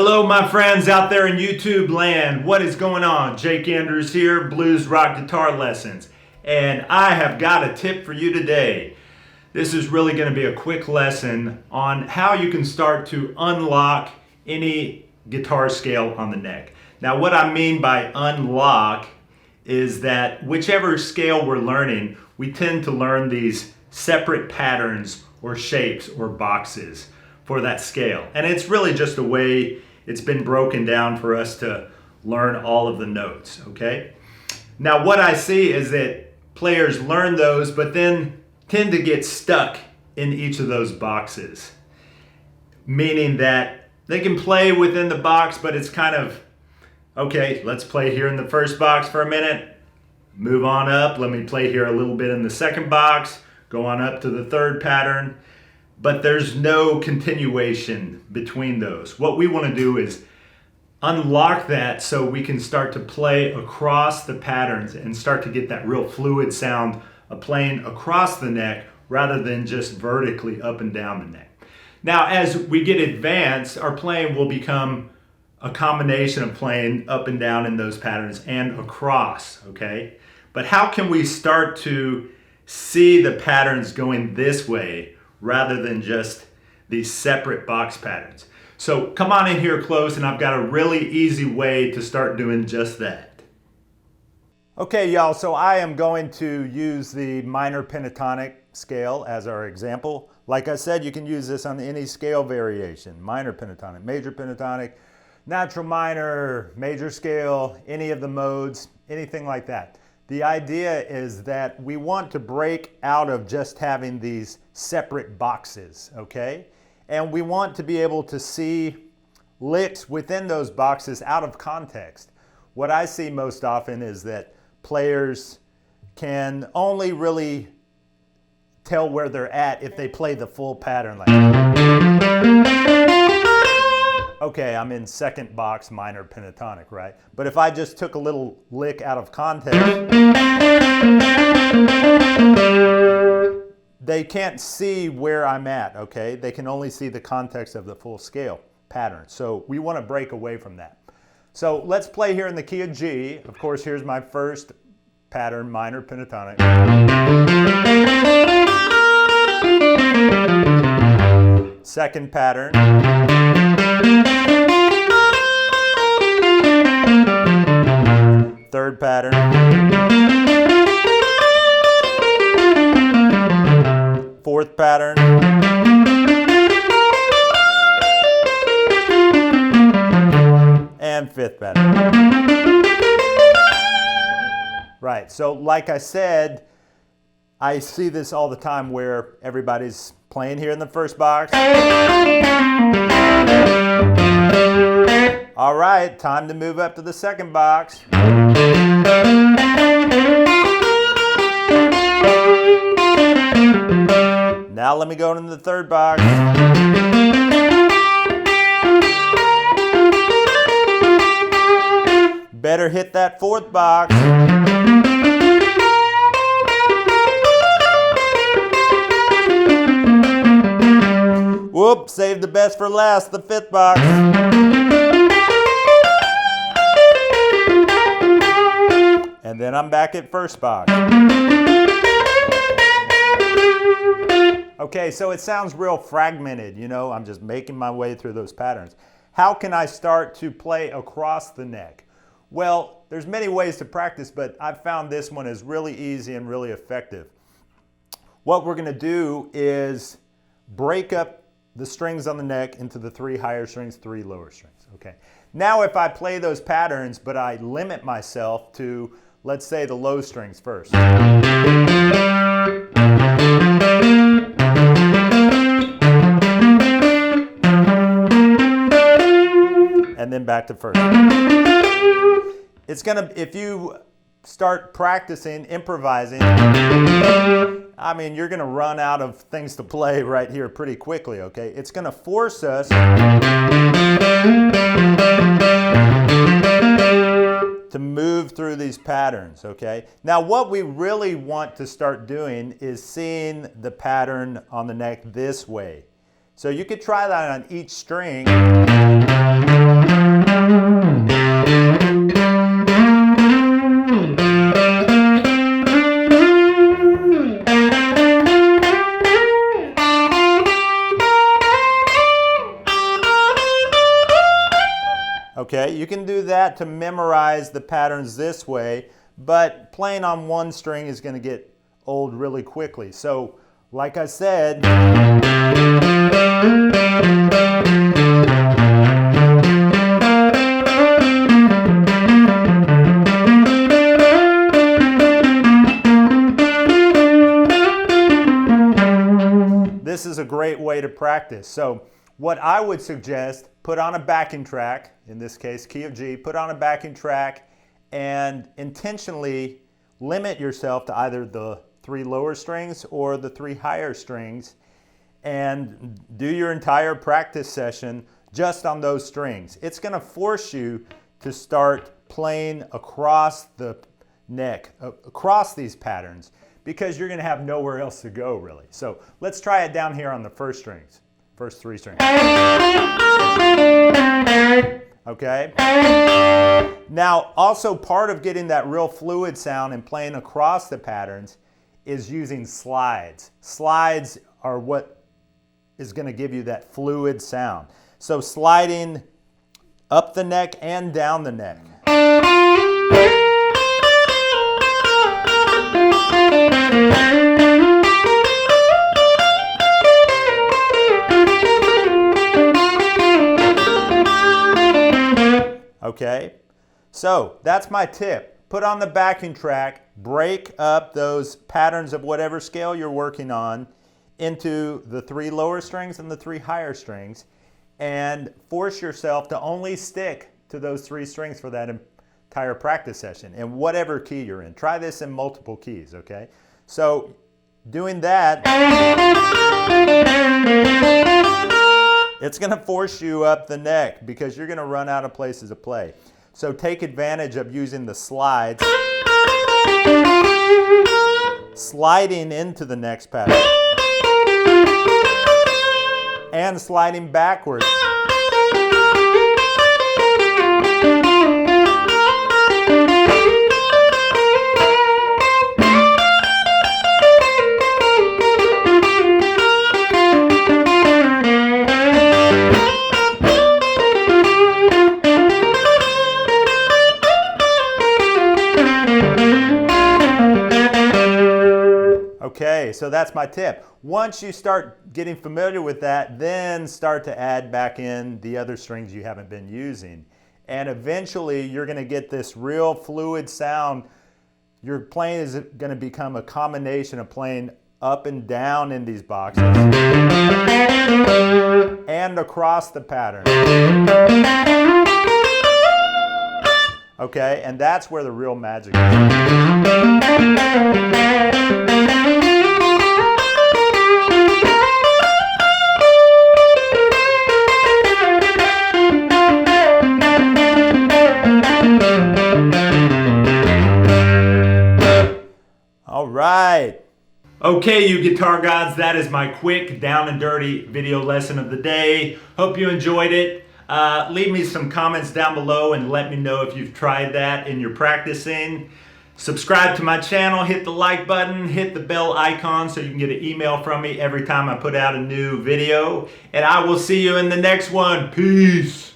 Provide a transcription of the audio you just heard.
Hello, my friends out there in YouTube land. What is going on? Jake Andrews here, Blues Rock Guitar Lessons. And I have got a tip for you today. This is really going to be a quick lesson on how you can start to unlock any guitar scale on the neck. Now, what I mean by unlock is that whichever scale we're learning, we tend to learn these separate patterns or shapes or boxes for that scale. And it's really just a way it's been broken down for us to learn all of the notes, okay? Now what I see is that players learn those but then tend to get stuck in each of those boxes. Meaning that they can play within the box, but it's kind of, okay, let's play here in the first box for a minute, move on up, let me play here a little bit in the second box, go on up to the third pattern. But there's no continuation between those. What we want to do is unlock that so we can start to play across the patterns and start to get that real fluid sound of playing across the neck rather than just vertically up and down the neck. Now, as we get advanced, our playing will become a combination of playing up and down in those patterns and across, okay? But how can we start to see the patterns going this way rather than just these separate box patterns? So come on in here close, and I've got a really easy way to start doing just that. Okay, y'all, so I am going to use the minor pentatonic scale as our example. Like I said, you can use this on any scale variation: minor pentatonic, major pentatonic, natural minor, major scale, any of the modes, anything like that. The idea is that we want to break out of just having these separate boxes, okay? And we want to be able to see licks within those boxes out of context. What I see most often is that players can only really tell where they're at if they play the full pattern. Like, okay, I'm in second box minor pentatonic, right? But if I just took a little lick out of context, they can't see where I'm at, okay? They can only see the context of the full scale pattern. So we want to break away from that. So let's play here in the key of G. Of course, here's my first pattern, minor pentatonic. Second pattern. Third pattern. Fourth pattern. And fifth pattern. Right, so like I said, I see this all the time where everybody's playing here in the first box. All right, time to move up to the second box. Now let me go into the third box. Better hit that fourth box. Whoop, save the best for last, the fifth box. And then I'm back at first box. Okay, so it sounds real fragmented, you know, I'm just making my way through those patterns. How can I start to play across the neck? Well, there's many ways to practice, but I've found this one is really easy and really effective. What we're going to do is break up the strings on the neck into the 3 higher strings, 3 lower strings. Okay. Now if I play those patterns, but I limit myself to, let's say, the low strings first. And then back to first. It's gonna, if you start practicing improvising, I mean, you're gonna run out of things to play right here pretty quickly, okay? It's gonna force us to move through these patterns, okay? Now, what we really want to start doing is seeing the pattern on the neck this way. So you could try that on each string. Okay, you can do that to memorize the patterns this way, but playing on one string is going to get old really quickly. So, like I said, this is a great way to practice. So, what I would suggest, put on a backing track, in this case key of G, put on a backing track and intentionally limit yourself to either the 3 lower strings or the 3 higher strings, and do your entire practice session just on those strings. It's going to force you to start playing across the neck, across these patterns, because you're going to have nowhere else to go really. So let's try it down here on the first strings. First 3 strings. Okay? Now, also part of getting that real fluid sound and playing across the patterns is using slides. Slides are what is going to give you that fluid sound. So sliding up the neck and down the neck. Okay, so that's my tip. Put on the backing track, break up those patterns of whatever scale you're working on into the 3 lower strings and the 3 higher strings, and force yourself to only stick to those 3 strings for that entire practice session in whatever key you're in. Try this in multiple keys, okay? So doing that, it's going to force you up the neck because you're going to run out of places to play. So take advantage of using the slides, sliding into the next pattern, and sliding backwards. Okay, so that's my tip. Once you start getting familiar with that, then start to add back in the other strings you haven't been using. And eventually you're going to get this real fluid sound. Your playing is going to become a combination of playing up and down in these boxes and across the pattern. Okay, and that's where the real magic is. All right. Okay, you guitar gods, that is my quick down and dirty video lesson of the day. Hope you enjoyed it. Leave me some comments down below and let me know if you've tried that in your practicing. Subscribe to my channel, hit the like button, hit the bell icon so you can get an email from me every time I put out a new video. And I will see you in the next one. Peace.